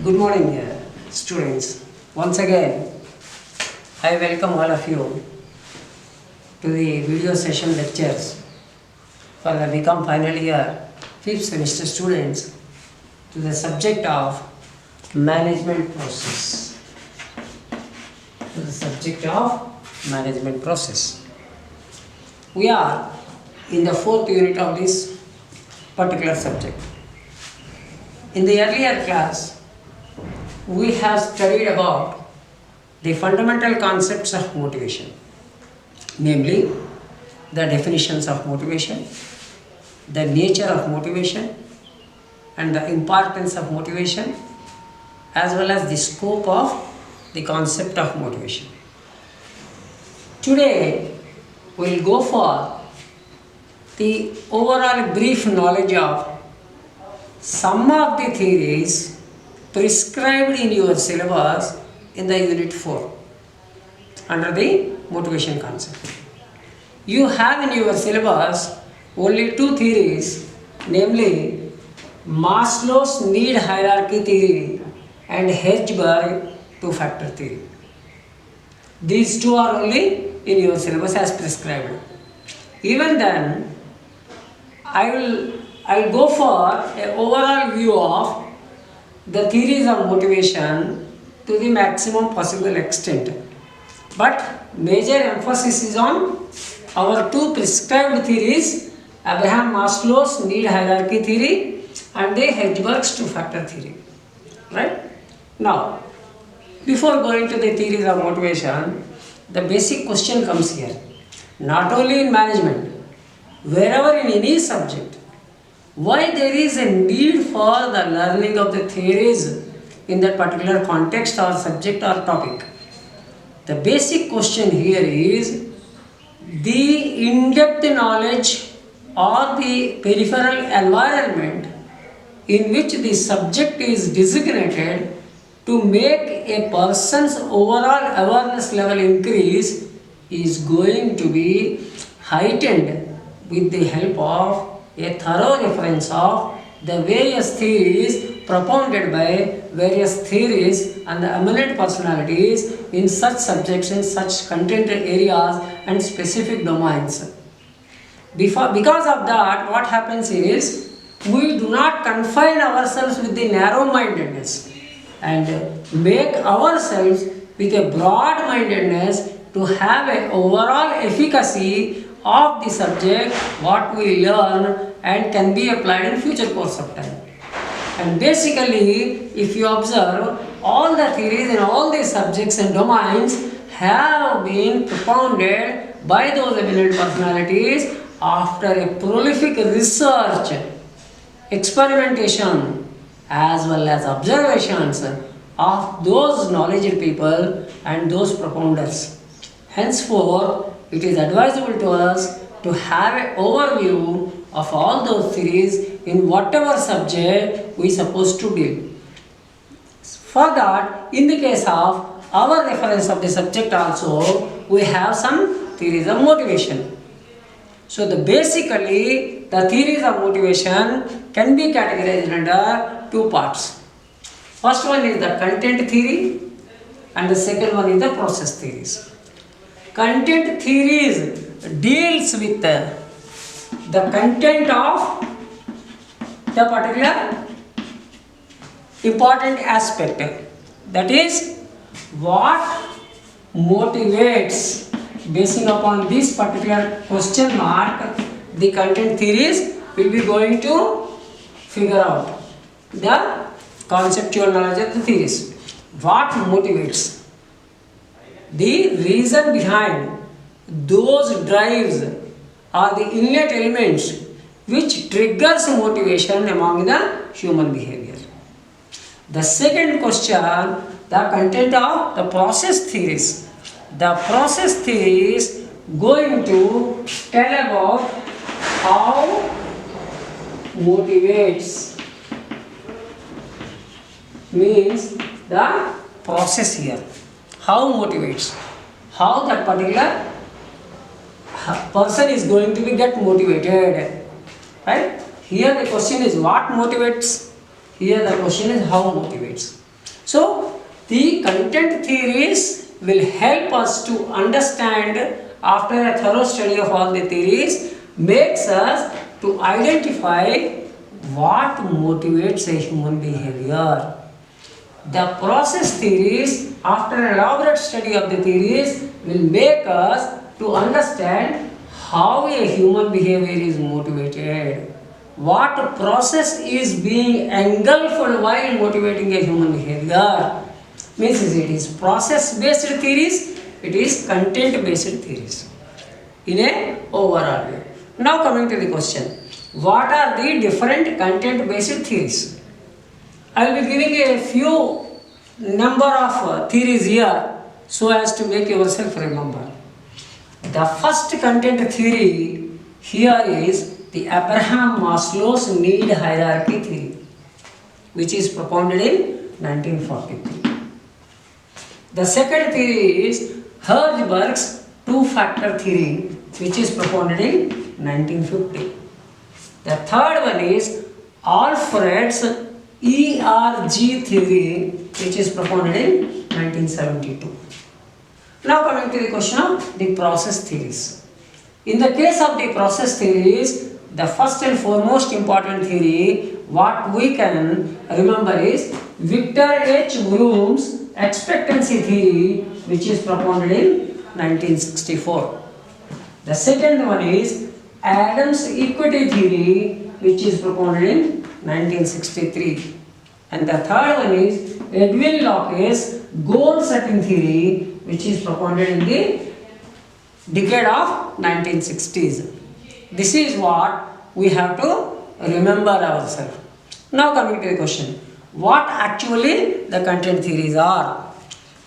Good morning, students. Once again, I welcome all of you to the video session lectures for the BCom final year 5th semester students to the subject of management process. To the subject of management process. We are in the 4th unit of this particular subject. In the earlier class, we have studied about the fundamental concepts of motivation, namely the definitions of motivation, the nature of motivation, and the importance of motivation, as well as the scope of the concept of motivation. Today, we will go for the overall brief knowledge of some of the theories prescribed in your syllabus in the unit 4 under the motivation concept. You have in your syllabus only two theories, namely Maslow's need hierarchy theory and Hertzberg two-factor theory. These two are only in your syllabus as prescribed. Even then, I will go for an overall view of the theories of motivation to the maximum possible extent. But major emphasis is on our two prescribed theories, Abraham Maslow's need hierarchy theory and the Hertzberg's two-factor theory. Right? Now, before going to the theories of motivation, the basic question comes here. Not only in management, wherever in any subject, why there is a need for the learning of the theories in that particular context or subject or topic. The basic question here is the in-depth knowledge or the peripheral environment in which the subject is designated to make a person's overall awareness level increase is going to be heightened with the help of a thorough reference of the various theories propounded by various theories and the eminent personalities in such subjects, in such content areas and specific domains. Because of that, what happens is, we do not confine ourselves with the narrow-mindedness and make ourselves with a broad-mindedness to have an overall efficacy of the subject, what we learn and can be applied in future course of time. And basically, if you observe, all the theories in all these subjects and domains have been propounded by those eminent personalities after a prolific research, experimentation, as well as observations of those knowledgeable people and those propounders. Henceforth, it is advisable to us to have an overview of all those theories in whatever subject we supposed to deal. For that, in the case of our reference of the subject also, we have some theories of motivation. So basically, the theories of motivation can be categorized under two parts. First one is the content theory and the second one is the process theories. Content theories deals with the content of the particular important aspect, that is what motivates. Basing upon this particular question mark, the content theories will be going to figure out the conceptual knowledge of the theories. What motivates? The reason behind those drives are the innate elements which triggers motivation among the human behavior. The second question, the content of the process theories. The process theories going to tell about how motivates, means the process here. How motivates, how that particular person is going to be get motivated, right? Here the question is what motivates, here the question is how motivates. So the content theories will help us to understand, after a thorough study of all the theories, makes us to identify what motivates a human behavior. The process theories, after an elaborate study of the theories, will make us to understand how a human behavior is motivated. What process is being engulfed while motivating a human behavior. Means it is process based theories, it is content based theories in a overall way. Now coming to the question, what are the different content based theories? I will be giving a few number of theories here so as to make yourself remember. The first content theory here is the Abraham Maslow's need hierarchy theory, which is propounded in 1943. The second theory is Herzberg's two-factor theory, which is propounded in 1950. The third one is Alfred's ERG theory, which is propounded in 1972. Now coming to the question of the process theories. In the case of the process theories, the first and foremost important theory what we can remember is Victor H. Bloom's expectancy theory, which is propounded in 1964. The second one is Adams equity theory, which is propounded in 1963. And the third one is Edwin Locke's goal setting theory, which is propounded in the decade of 1960s. This is what we have to remember ourselves. Now coming to the question, what actually the content theories are?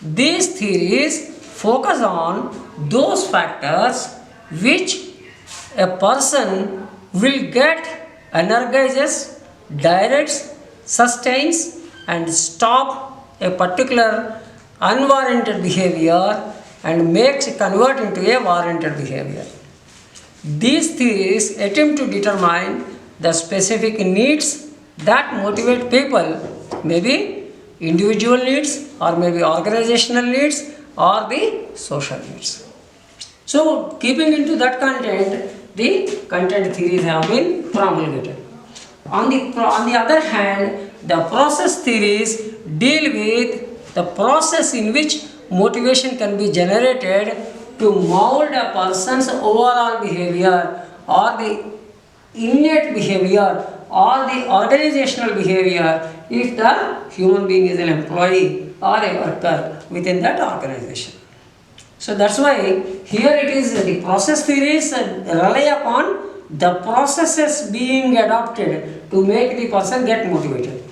These theories focus on those factors which a person will get energizes, directs, sustains and stop a particular unwarranted behavior and makes it convert into a warranted behavior. These theories attempt to determine the specific needs that motivate people, maybe individual needs or maybe organizational needs or the social needs. So keeping into that content, the content theories have been promulgated. On the other hand, the process theories deal with the process in which motivation can be generated to mold a person's overall behavior or the innate behavior or the organizational behavior if the human being is an employee or a worker within that organization. So that's why here it is the process theories rely upon the processes being adopted to make the person get motivated.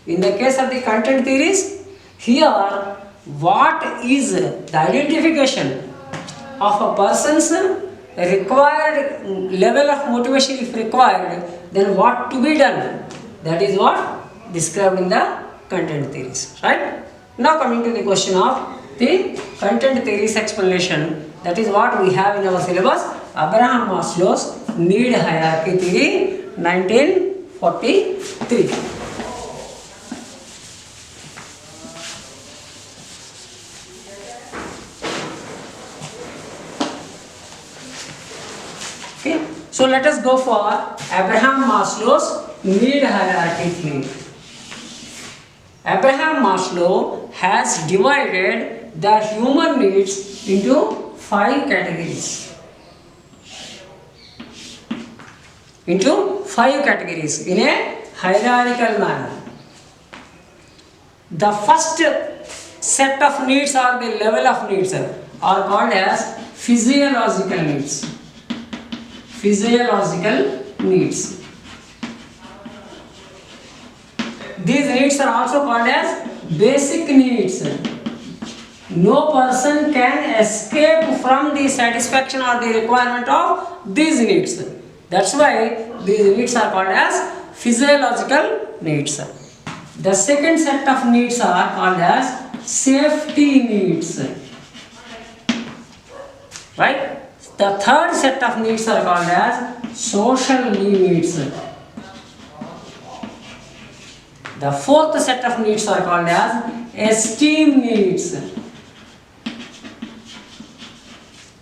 In the case of the content theories, here what is the identification of a person's required level of motivation if required, then what to be done? That is what described in the content theories, right? Now coming to the question of the content theories explanation, that is what we have in our syllabus, Abraham Maslow's need hierarchy theory, 1943. Okay, so let us go for Abraham Maslow's need hierarchy theory. Abraham Maslow has divided the human needs into 5 categories. Into 5 categories in a hierarchical manner. The first set of needs or the level of needs are called as physiological needs. Physiological needs. These needs are also called as basic needs. No person can escape from the satisfaction or the requirement of these needs. That's why these needs are called as physiological needs. The second set of needs are called as safety needs. Right? The third set of needs are called as social needs. The fourth set of needs are called as esteem needs.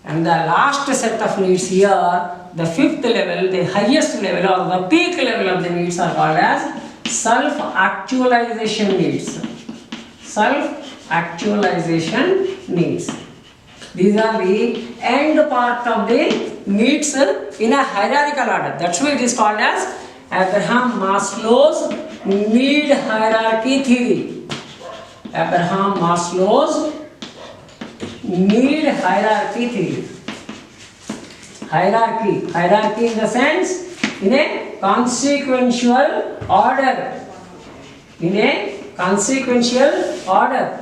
And the last set of needs here, the fifth level, the highest level or the peak level of the needs are called as self-actualization needs. Self-actualization needs. These are the end part of the needs in a hierarchical order. That's why it is called as Abraham Maslow's need hierarchy theory. Abraham Maslow's need hierarchy theory. Hierarchy in the sense in a consequential order. In a consequential order.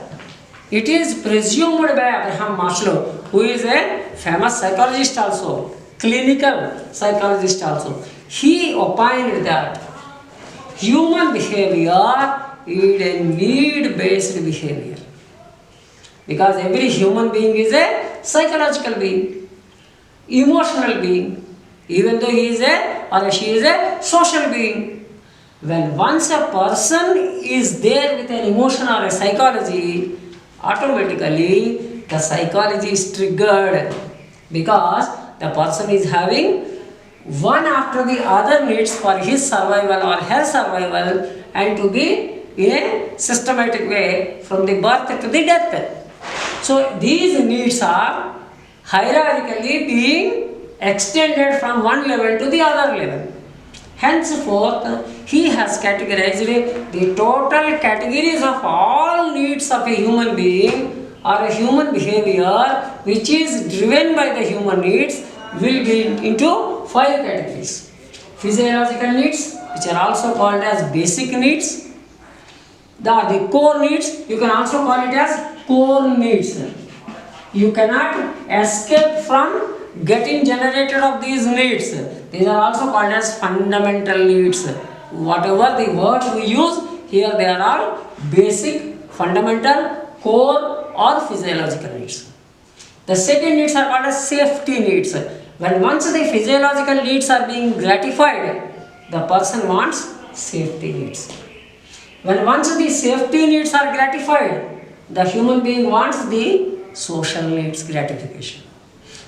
It is presumed by Abraham Maslow, who is a famous psychologist also, clinical psychologist also. He opined that human behavior is a need-based behavior. Because every human being is a psychological being, emotional being, even though he is a or she is a social being. When once a person is there with an emotion or a psychology, automatically the psychology is triggered because the person is having one after the other needs for his survival or her survival and to be in a systematic way from the birth to the death. So these needs are hierarchically being extended from one level to the other level. Henceforth, he has categorized the total categories of all needs of a human being or a human behavior which is driven by the human needs will be into 5 categories. Physiological needs, which are also called as basic needs. The core needs, you can also call it as core needs. You cannot escape from getting generated of these needs. These are also called as fundamental needs. Whatever the words we use, here they are all basic, fundamental, core or physiological needs. The second needs are called as safety needs. When once the physiological needs are being gratified, the person wants safety needs. When once the safety needs are gratified, the human being wants the social needs gratification.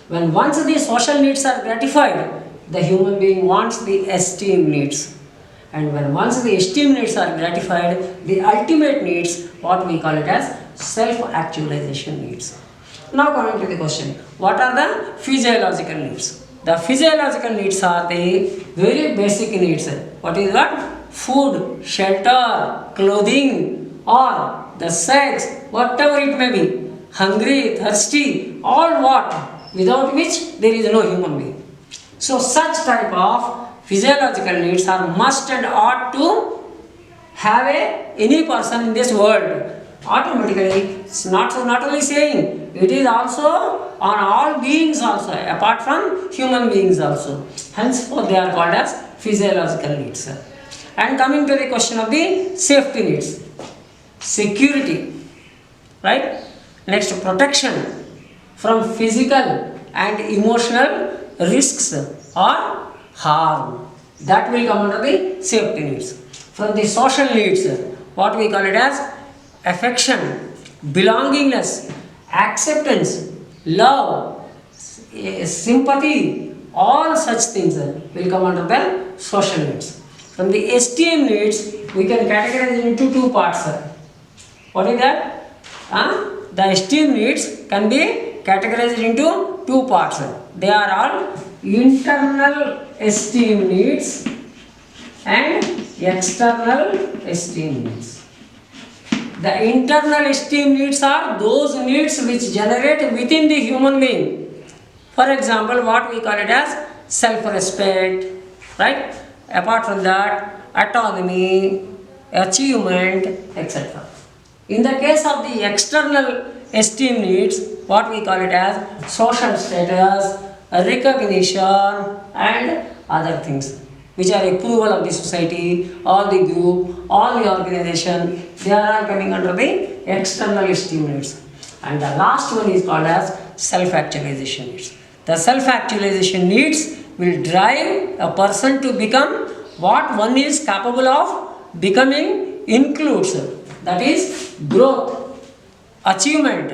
When once the social needs are gratified, the human being wants the esteem needs. And when once the esteem needs are gratified, the ultimate needs, what we call it as self-actualization needs. Now coming to the question, what are the physiological needs? The physiological needs are the very basic needs. What is that? Food, shelter, clothing, or the sex, whatever it may be. Hungry, thirsty, all what? Without which there is no human being. So such type of physiological needs are must and ought to have any person in this world. Automatically, it's not only saying, it is also on all beings also, apart from human beings also. Henceforth, they are called as physiological needs. And coming to the question of the safety needs. Security, right? Next, protection from physical and emotional risks or harm. That will come under the safety needs. From the social needs, what we call it as affection, belongingness, acceptance, love, sympathy, all such things will come under the social needs. From the esteem needs, we can categorize it into 2 parts. What is that? The esteem needs can be categorized into 2 parts. They are all internal esteem needs and external esteem needs. The internal esteem needs are those needs which generate within the human being. For example, what we call it as self-respect, right? Apart from that, autonomy, achievement, etc. In the case of the external esteem needs, what we call it as social status, recognition and other things, which are approval of the society, or the group, or the organization, they are all coming under the external esteem needs. And the last one is called as self-actualization needs. The self-actualization needs will drive a person to become what one is capable of becoming, includes that is growth, achievement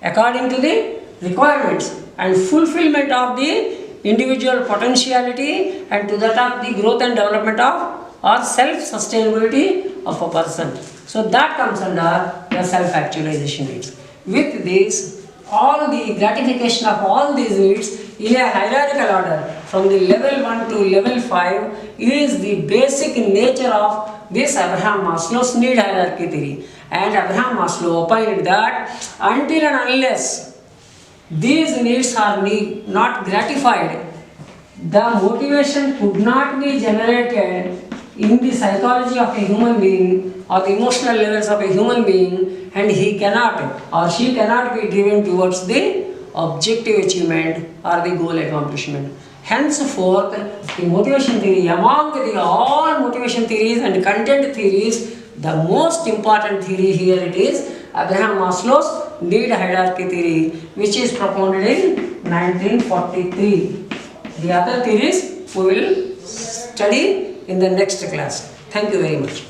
according to the requirements and fulfillment of the individual potentiality and to that of the growth and development of or self-sustainability of a person. So that comes under the self-actualization needs. With this, all the gratification of all these needs in a hierarchical order from the level 1 to level 5 is the basic nature of this Abraham Maslow's need hierarchy theory. And Abraham Maslow opined that until and unless these needs are not gratified, the motivation could not be generated in the psychology of a human being or the emotional levels of a human being, and he cannot or she cannot be driven towards the objective achievement or the goal accomplishment. Henceforth, the motivation theory, among the all motivation theories and content theories, the most important theory here it is Abraham Maslow's need hierarchy theory, which is propounded in 1943. The other theories we will study in the next class. Thank you very much.